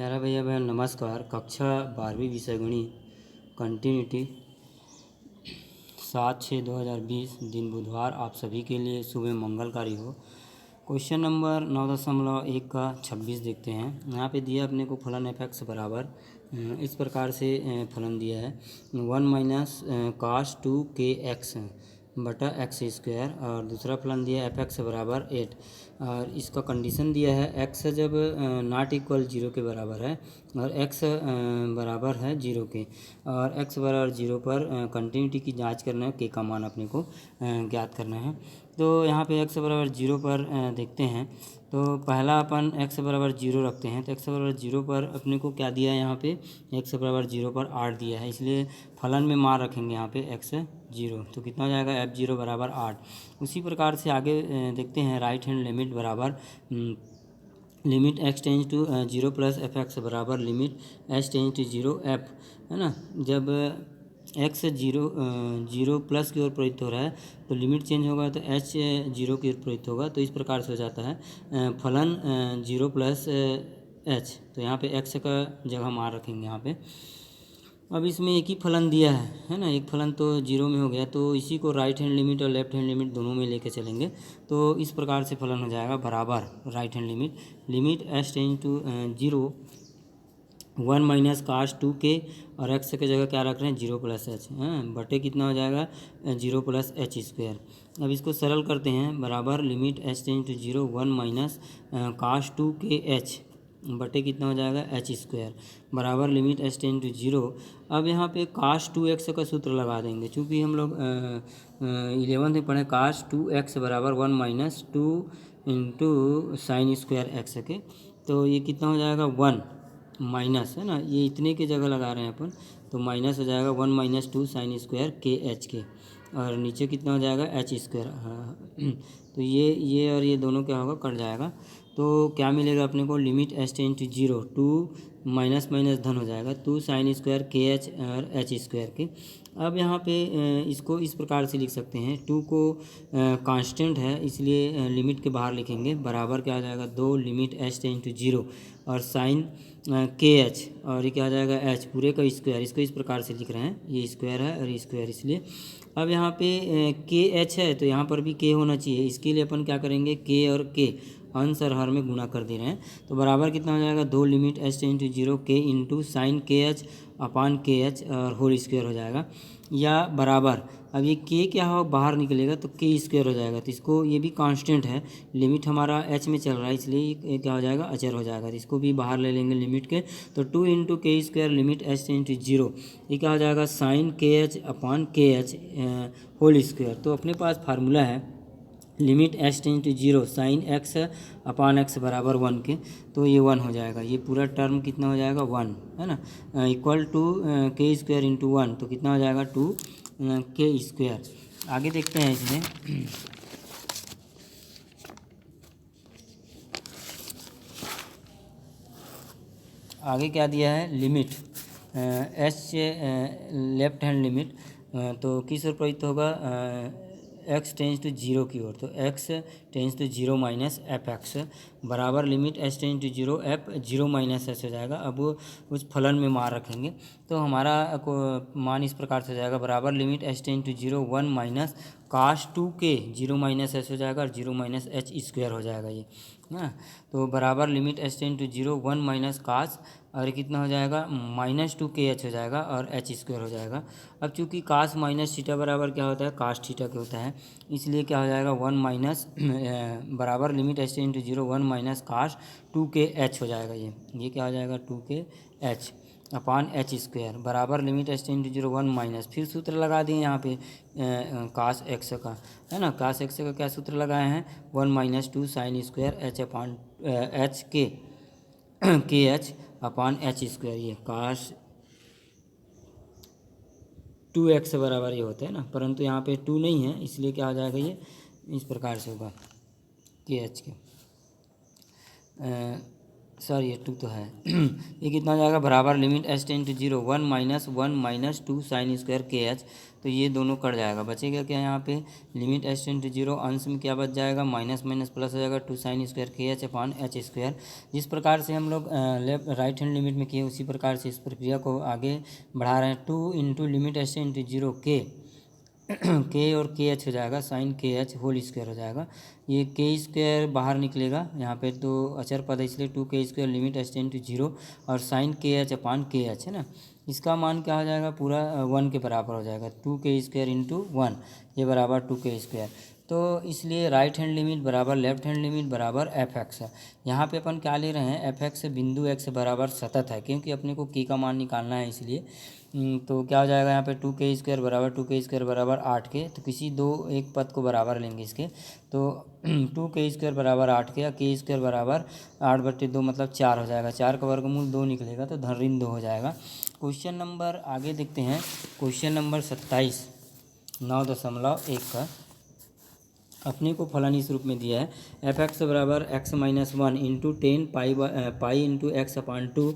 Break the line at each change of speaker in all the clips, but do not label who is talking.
प्यारा भैया बहन नमस्कार। कक्षा 12वीं विषय गणित कंटिन्यूटी 7/6/2020 दिन बुधवार आप सभी के लिए सुबह मंगलकारी हो। क्वेश्चन नंबर 9.1 का 26 देखते हैं। यहाँ पे दिया अपने को फलन f(x) बराबर इस प्रकार से फलन दिया है 1 माइनस cos 2kx बटा x²। और दूसरा फलन दिया है f(x) बराबर 8 और इसका कंडीशन दिया है x जब नॉट इक्वल 0 के बराबर है और x बराबर है 0 के और x बराबर 0 पर कंटिन्यूटी की जांच करना है, k का मान अपने को ज्ञात करना है। तो यहाँ पे x बराबर 0 पर देखते हैं। तो पहला अपन x बराबर 0 रखते हैं। तो x बराबर 0 पर अपने को क्या दिया है, यहाँ पे x बराबर 0 पर 8 दिया है, इसलिए फलन में मान रखेंगे यहाँ पे x 0। तो कितना हो जाएगा f0 बराबर 8। उसी प्रकार से आगे देखते हैं राइट हैंड लिमिट बराबर limit x tends to 0 plus f(x) बराबर limit h tends to 0 f, है ना। जब x 0 प्लस की ओर प्रयुक्त हो रहा है तो लिमिट चेंज होगा तो h 0 की ओर प्रयुक्त होगा। तो इस प्रकार से हो जाता है फलन 0 प्लस h। तो यहाँ पे x का जगह मान रखेंगे यहाँ पे। अब इसमें एक ही फलन दिया है ना, एक फलन तो 0 में हो गया, तो इसी को राइट हैंड लिमिट और लेफ्ट हैंड लिमिट दोनों में लेके चलेंगे। तो इस प्रकार से फलन हो जाएगा बराबर right hand limit h tends to 0 1 minus cos 2k और x की जगह क्या रख रहे हैं 0 प्लस h बटे कितना हो जाएगा 0 प्लस h²। अब इसको सरल करते हैं बराबर limit h tends to 0 1 minus cos 2kh बटे कितना हो जाएगा h² बराबर लिमिट h टेंज टू 0। अब यहाँ पे cos 2x का सूत्र लगा देंगे, चूँकि हम लोग 11th में पढ़े cos 2x बराबर 1 minus 2 into sine square x के। तो ये कितना हो जाएगा 1 माइनस, है ना, ये इतने की जगह लगा रहे हैं अपन, तो माइनस हो जाएगा 1 माइनस 2 साइन स्क्वायर kh के और नीचे कितना हो जाएगा h²। तो ये और ये दोनों क्या होगा कट जाएगा। तो क्या मिलेगा अपने को limit h tends to 0 2 minus minus धन हो जाएगा 2 साइन स्क्वायर kh और h² के। अब यहाँ पे इसको इस प्रकार से लिख सकते हैं 2 को कांस्टेंट है इसलिए लिमिट के बाहर लिखेंगे बराबर क्या हो जाएगा 2 लिमिट h टेंज टू 0 और साइन kh और ये क्या हो जाएगा h पूरे का स्क्वायर। इसको इस प्रकार से लिख रहे हैं, ये स्क्वायर है और ये स्क्वायर इसलिए। अब यहाँ पे kh है तो यहाँ पर भी k होना चाहिए, इसके लिए अपन क्या करेंगे k और k अंश और हर में गुणा कर दे रहे हैं। तो बराबर कितना हो जाएगा 2 limit h tends to 0 k into sine kh upon kh और होल स्क्वायर हो जाएगा या बराबर। अब ये k क्या हो बाहर निकलेगा तो k² हो जाएगा। तो इसको ये भी कांस्टेंट है, लिमिट हमारा h में चल रहा है इसलिए ये क्या हो जाएगा अचर हो जाएगा। तो इसको भी बाहर ले लेंगे लिमिट के। तो 2 into k² limit h tends to 0 ये क्या हो जाएगा sine kh upon kh whole square. तो अपने पास फार्मूला है limit h tends to 0 sine x upon x बराबर 1 के। तो ये 1 हो जाएगा, ये पूरा टर्म कितना हो जाएगा 1, है ना, इक्वल टू k² इंटू 1। तो कितना हो जाएगा 2k²। आगे देखते हैं इसमें आगे क्या दिया है limit h left hand limit तो किस ओर प्रयुक्त होगा x टेंज टू 0 की ओर। तो x tends to 0 minus f(x) बराबर limit h tends to 0 f 0 minus h हो जाएगा। अब उस फलन में मान रखेंगे तो हमारा को मान इस प्रकार से हो जाएगा बराबर limit h tends to 0 1 minus cos 2k 0 minus h हो जाएगा और 0 माइनस h² हो जाएगा ये ना। तो बराबर limit h tends to 0 1 minus cos और ये कितना हो जाएगा माइनस 2kh हो जाएगा और h² हो जाएगा। अब चूंकि कास माइनस थीटा बराबर क्या होता है कास थीटा के होता है, इसलिए क्या हो जाएगा 1 माइनस बराबर limit h tends to 0 1 minus cos 2kh हो जाएगा। ये क्या हो जाएगा 2kh अपान h² बराबर limit h tends to 0 1 minus, फिर सूत्र लगा दिए यहाँ पे कास x का, है ना। कास x का क्या सूत्र लगाए हैं 1 माइनस 2 साइन स्क्वायर h अपान h के h अपान h²। ये कास 2x बराबर ये होता है ना, परंतु यहाँ पे 2 नहीं है इसलिए क्या हो जाएगा ये इस प्रकार से होगा के h के सॉरी ये 2 तो है ये कितना हो जाएगा बराबर limit H tends to 0 1 minus 2 sine square के एच। तो ये दोनों कट जाएगा, बचेगा क्या यहाँ पे लिमिट एच टेन टू 0 अंश में क्या बच जाएगा माइनस माइनस प्लस हो जाएगा 2 साइन स्क्वायर के एच अपान एच स्क्वायर। जिस प्रकार से हम लोग लेफ्ट राइट हैंड लिमिट में किए उसी प्रकार से इस प्रक्रिया को आगे बढ़ा रहे हैं। 2 into limit H tends to 0 के के और के एच हो जाएगा साइन के एच होल स्क्वायर हो जाएगा। ये के स्क्वायर बाहर निकलेगा यहाँ पे तो अचर पद है इसलिए 2 के square limit H tends to 0 और साइन के एच अपान के एच है ना। इसका मान क्या हो जाएगा पूरा 1 के बराबर हो जाएगा 2 के स्क्वायर इंटू 1 ये बराबर 2 के स्क्वायर। तो इसलिए राइट हैंड लिमिट बराबर लेफ्ट हैंड लिमिट बराबर एफ एक्स है। यहाँ पे अपन क्या ले रहे हैं एफ एक्स बिंदु एक्स बराबर सतत है क्योंकि अपने को के का मान निकालना है इसलिए। तो क्या हो जाएगा यहाँ पे 2 के स्क्वायर बराबर 8 के। तो किसी दो एक पद को बराबर लेंगे इसके तो 2 के स्क्वायर बराबर 8 के या के स्क्वायर बराबर 8/2 मतलब 4 हो जाएगा। 4 का वर्गमूल 2 निकलेगा तो धन ऋण 2 हो जाएगा। क्वेश्चन नंबर आगे देखते हैं क्वेश्चन नंबर 27 9.1 का अपने को फलन इस रूप में दिया है एफ एक्स बराबर x minus 1 into 10 pi into x upon 2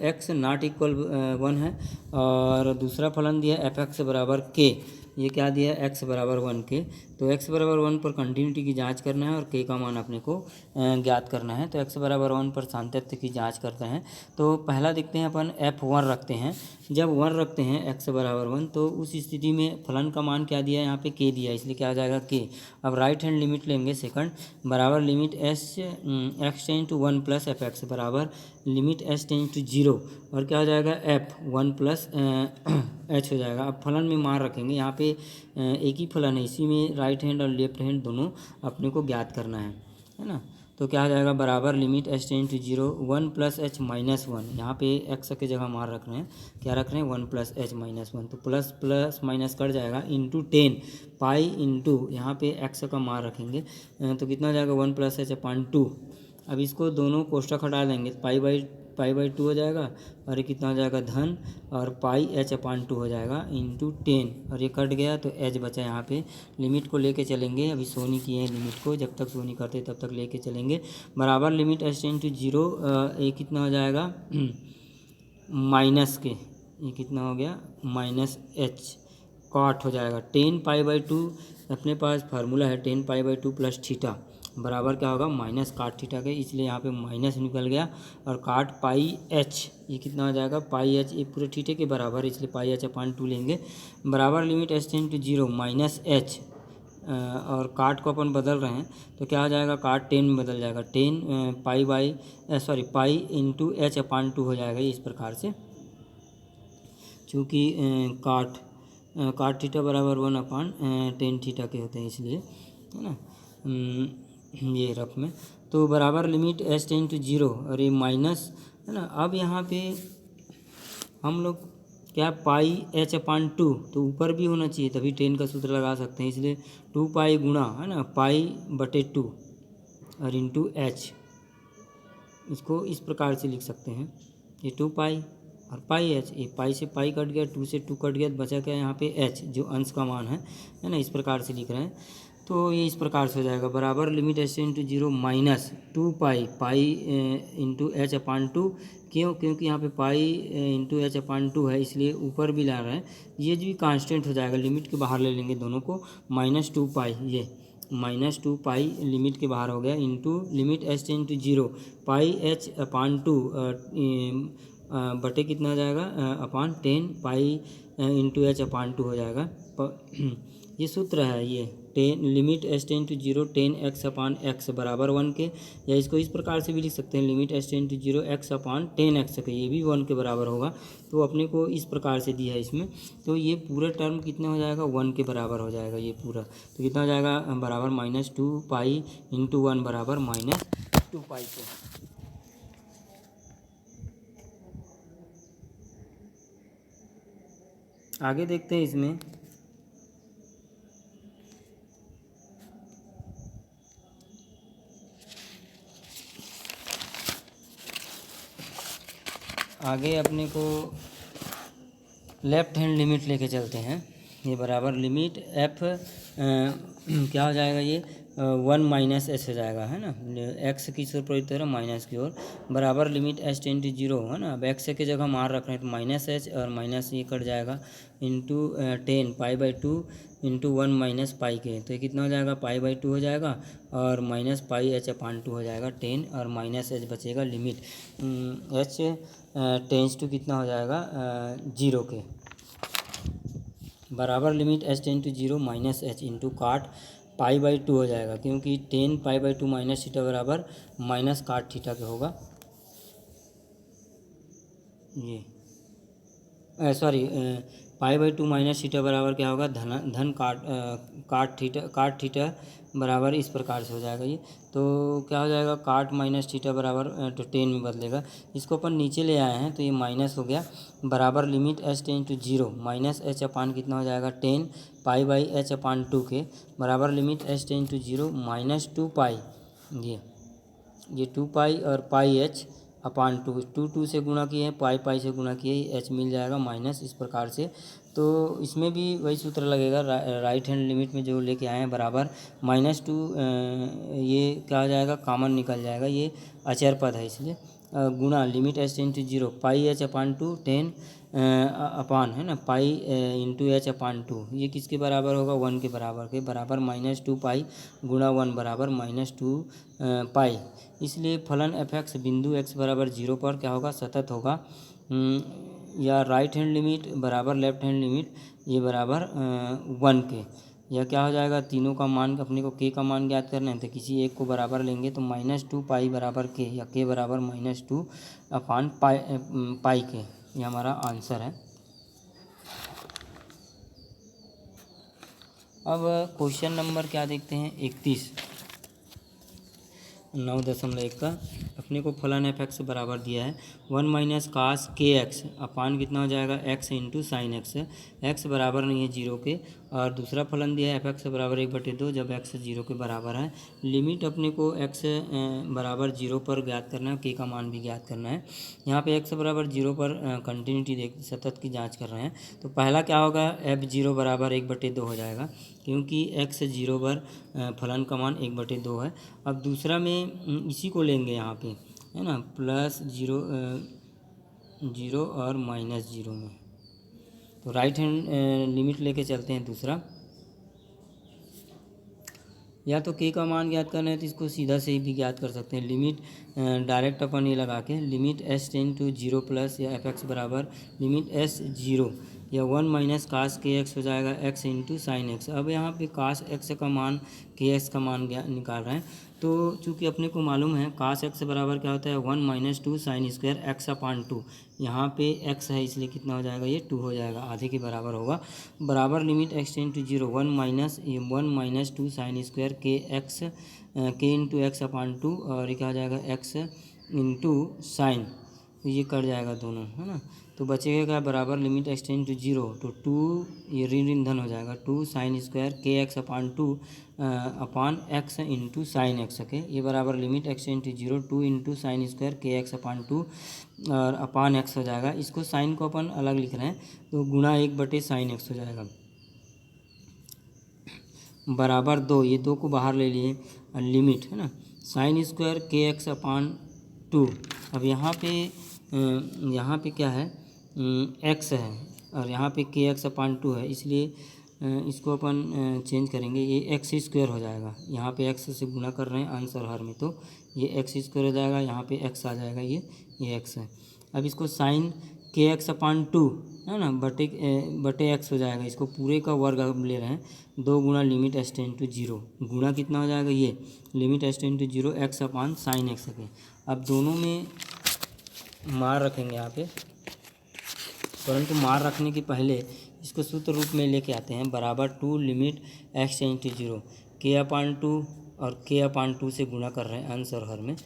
x not equal 1 है। और दूसरा फलन दिया एफ एक्स बराबर के ये क्या दिया है एक्स बराबर 1 के। तो एक्स बराबर 1 पर कंटिन्यूटी की जांच करना है और के का मान अपने को ज्ञात करना है। तो एक्स बराबर 1 पर सातत्य की जांच करते हैं। तो पहला देखते हैं अपन f1 रखते हैं। जब 1 रखते हैं एक्स बराबर 1 तो उस स्थिति में फलन का मान क्या दिया है यहाँ पे के दिया है इसलिए क्या हो जाएगा के। अब राइट हैंड लिमिट लेंगे सेकंड बराबर limit X tends to 1 plus F X बराबर लिमिट एच टेन टू 0 और क्या हो जाएगा एफ 1 प्लस एच हो जाएगा। अब फलन में मान रखेंगे यहाँ पे एक ही फलन है इसी में राइट हैंड और लेफ्ट हैंड दोनों अपने को ज्ञात करना है ना। तो क्या हो जाएगा बराबर limit H tends to 0 1 plus H minus 1 यहाँ पे एक्स के जगह मान रख रहे हैं क्या रख रहे हैं 1 प्लस एच माइनस 1 तो प्लस प्लस माइनस कट जाएगा इंटू 10 पाई इंटू यहाँ पे एक्स का मान रखेंगे तो कितना हो जाएगा 1 प्लस एच अपान 2। अब इसको दोनों कोष्ठक हटा देंगे पाई बाई 2 हो जाएगा और ये कितना हो जाएगा धन और पाई एच अपान 2 हो जाएगा इंटू 10 और ये कट गया तो एच बचा यहाँ पे। लिमिट को लेके चलेंगे अभी शो नहीं किए हैं लिमिट को जब तक शो नहीं करते तब तक लेके चलेंगे बराबर लिमिट एच टेन टू 0 ये कितना हो जाएगा माइनस के ये कितना हो गया माइनस एच कॉट हो जाएगा 10 पाई बाई 2 अपने पास फार्मूला है 10 पाई बाई 2 प्लस थीटा बराबर क्या होगा माइनस काट थीटा के इसलिए यहाँ पे माइनस निकल गया और काट पाई एच ये कितना हो जाएगा पाई एच ये पूरे थीटे के बराबर है इसलिए पाई एच अपान 2 लेंगे बराबर limit H tends to 0 minus H और काट को अपन बदल रहे हैं तो क्या हो जाएगा काट 10 में बदल जाएगा 10 पाई इंटू एच अपान 2 हो जाएगा इस प्रकार से चूँकि काट थीटा बराबर 1 अपान 10 थीटा के होते हैं इसलिए है ना ये रफ में। तो बराबर लिमिट एच टेन टू 0 और ये माइनस है ना। अब यहाँ पे हम लोग क्या पाई एच अपान 2 तो ऊपर भी होना चाहिए तभी 10 का सूत्र लगा सकते हैं इसलिए 2 पाई गुणा है ना पाई बटे 2 और इंटू एच इसको इस प्रकार से लिख सकते हैं ये 2 पाई और पाई एच ये पाई से पाई कट गया 2 से 2 कट गया बचा क्या यहाँ पे एच जो अंश का मान है ना इस प्रकार से लिख रहे हैं। तो ये इस प्रकार से हो जाएगा बराबर limit H tends to 0 minus 2 pi into h upon 2 क्योंकि यहाँ पे पाई इंटू एच अपान 2 है इसलिए ऊपर भी ला रहे हैं ये जो भी कांस्टेंट हो जाएगा लिमिट के बाहर ले लेंगे दोनों को माइनस 2 पाई ये माइनस 2 पाई लिमिट के बाहर हो गया into limit H tends to 0 pi h upon 2 बटे कितना हो जाएगा अपान 10 पाई इंटू एच अपान 2 हो जाएगा। ये सूत्र है ये 10 limit H tends to 0 10 X upon X बराबर 1 के या इसको इस प्रकार से भी लिख सकते हैं limit H tends to 0 X upon 10 X के ये भी 1 के बराबर होगा। तो अपने को इस प्रकार से दिया है इसमें तो ये पूरा टर्म कितना हो जाएगा 1 के बराबर हो जाएगा ये पूरा। तो कितना हो जाएगा बराबर माइनस 2 पाई इंटू 1 बराबर माइनस 2 पाई के। आगे देखते हैं इसमें आगे अपने को लेफ्ट हैंड लिमिट लेके चलते हैं। ये बराबर लिमिट एफ क्या हो जाएगा ये वन माइनस एच हो जाएगा, है ना। एक्स किस ओर प्रवृत्त हो रहा है, माइनस की ओर, बराबर limit H tends to zero, है ना। अब एक्स के जगह मार रख रहे हैं तो माइनस एच और माइनस ये कट जाएगा, इंटू 10 पाई/2 इंटू 1 माइनस पाई के, तो ये कितना हो जाएगा, पाई/2 हो जाएगा और माइनस पाई h/2 हो जाएगा 10 और माइनस एच बचेगा, लिमिट एच टेंस टू कितना हो जाएगा, जीरो के, बराबर limit H tends to zero minus H into cot पाई/2 हो जाएगा, क्योंकि 10 पाई/2 माइनस थीटा बराबर माइनस काट थीटा के होगा। ये सॉरी, पाई/2 माइनस थीटा बराबर क्या होगा, धन काट थीटा बराबर इस प्रकार से हो जाएगा ये, तो क्या हो जाएगा, काट माइनस थीटा बराबर तो 10 में बदलेगा, इसको अपन नीचे ले आए हैं तो ये माइनस हो गया, बराबर limit H tends to zero minus h upon कितना हो जाएगा, 10 पाई/h/2 के, बराबर limit H tends to zero minus 2 pi, ये 2 पाई और पाई/h/2, 2 से गुणा किए हैं, पाई से गुणा किए, एच मिल जाएगा माइनस, इस प्रकार से। तो इसमें भी वही सूत्र लगेगा, राइट हैंड लिमिट में जो लेके आए हैं बराबर -2, ये क्या हो जाएगा, कॉमन निकल जाएगा, ये अचर पद है इसलिए, गुणा limit H tends to zero पाई/h/2 10 अपान, है ना, पाई इंटू h/2, ये किसके बराबर होगा, 1 के बराबर के, बराबर -2 पाई गुणा 1 बराबर -2 पाई, इसलिए फलन f(x) बिंदु x बराबर 0 पर क्या होगा, सतत होगा, या राइट हैंड लिमिट बराबर लेफ्ट हैंड लिमिट ये बराबर 1 के, यह क्या हो जाएगा, तीनों का मान अपने को k का मान ज्ञात करना है तो किसी एक को बराबर लेंगे, तो -2 पाई बराबर k, या k बराबर -2 अपान पाई के, ये हमारा आंसर है। अब क्वेश्चन नंबर क्या देखते हैं, 31 9.1 का, अपने को फलन f(x) बराबर दिया है 1 माइनस कास kx अपान कितना हो जाएगा, x into sine x, x बराबर नहीं है 0 के, और दूसरा फलन दिया है f(x) बराबर 1/2 जब x 0 के बराबर है, लिमिट अपने को x बराबर 0 पर ज्ञात करना है, k का मान भी ज्ञात करना है, यहाँ पे x बराबर 0 पर कंटिन्यूटी सतत की जांच कर रहे हैं, तो पहला क्या होगा, f(0) बराबर 1/2 हो जाएगा, क्योंकि x 0 पर फलन का मान 1/2 है। अब दूसरा में इसी को लेंगे यहाँ पे, है ना, +0 0 और -0 में, तो राइट हैंड लिमिट लेके चलते हैं दूसरा, या तो k का मान ज्ञात करना है तो इसको सीधा से ही भी ज्ञात कर सकते हैं, लिमिट डायरेक्ट अपन ये लगा के, limit H tends to zero plus या f(x) बराबर लिमिट s 0 या 1 माइनस कास kx हो जाएगा x इंटू साइन एक्स। अब यहाँ पे कास x का मान kx का मान निकाल रहे हैं, तो चूँकि अपने को मालूम है कास x बराबर क्या होता है, 1 - 2 साइन स्क्वायर x/2, यहाँ पे x है इसलिए कितना हो जाएगा, ये 2 हो जाएगा, आधे के बराबर होगा, बराबर limit x tends to zero 1 - 2 sine square k into x/2, और ये क्या हो जाएगा, x इंटू साइन, तो ये कट जाएगा दोनों, है ना, तो बचेगा क्या, बराबर limit x tends to zero, तो 2 ये ऋण धन हो जाएगा, 2 sine square kx/2 upon x into sine X के, ये बराबर limit x tends to zero 2 into sine square kx/2 और अपान x हो जाएगा, इसको साइन को अपन अलग लिख रहे हैं तो गुणा 1/sin x हो जाएगा, बराबर 2, ये 2 को बाहर ले लिए, लिमिट, है ना, साइन स्क्वायर kx/2, अब यहाँ पे क्या है, x है और यहाँ पे kx/2 है, इसलिए इसको अपन चेंज करेंगे, ये x² हो जाएगा, यहाँ पे x से गुणा कर रहे हैं अंश और हर में, तो ये x² हो जाएगा, यहाँ पे x आ जाएगा, ये x है। अब इसको साइन kx/2, है ना, बटे x हो जाएगा, इसको पूरे का वर्ग अब ले रहे हैं, 2 गुणा limit H tends to zero, गुणा कितना हो जाएगा, ये limit H tends to zero x/sin x के। अब दोनों में मार रखेंगे यहाँ पे, परंतु मार रखने के पहले इसको सूत्र रूप में लेके आते हैं, बराबर 2 limit x tends to zero k/2 और k/2 से गुणा कर रहे हैं अंश और हर में,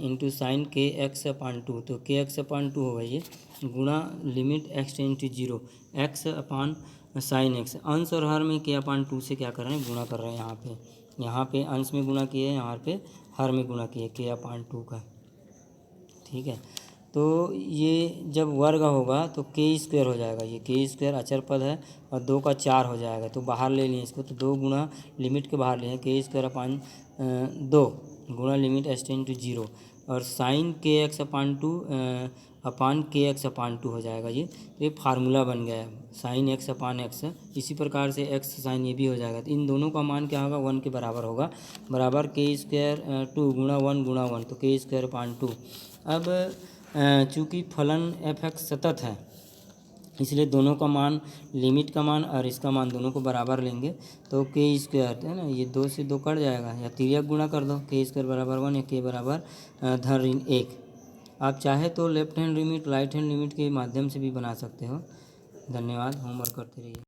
इंटू साइन kx/2, तो kx/2 होगा ये, गुणा limit x tends to zero x/sin x, अंश और हर में k/2 से क्या कर रहे हैं, गुणा कर रहे हैं, यहाँ पे अंश में गुणा किए, यहाँ पे हर में गुणा किए k/2 का, ठीक है। तो ये जब वर्ग होगा तो के स्क्वायर हो जाएगा, ये के स्क्वायर अचर पद है और 2 का 4 हो जाएगा, तो बाहर ले लिए इसको, तो 2 गुणा लिमिट के बाहर लिए के स्क्वायर अपान 2 गुणा लिमिट एस टेंड टू 0 और साइन के एक्स अपान 2 अपान के एक्स अपान 2 हो जाएगा ये, तो ये फार्मूला बन गया है साइन एक्स अपान एक्स। इसी प्रकार से एक्स साइन ये भी हो जाएगा, तो इन दोनों का मान क्या होगा 1 के बराबर होगा, बराबर के स्क्वायर 2 गुणा 1 तो के स्क्वायर अपान 2। अब चूँकि फलन एफ एक्स सतत है इसलिए दोनों का मान, लिमिट का मान और इसका मान दोनों को बराबर लेंगे, तो के स्क्वायर है ना, ये 2 से 2 कट जाएगा या तिर्यक गुणा कर दो, के स्क्वायर बराबर 1 या के बराबर धन ऋण 1। आप चाहे तो left hand limit right hand limit के माध्यम से भी बना सकते हो। धन्यवाद, होमवर्क करते रहिए।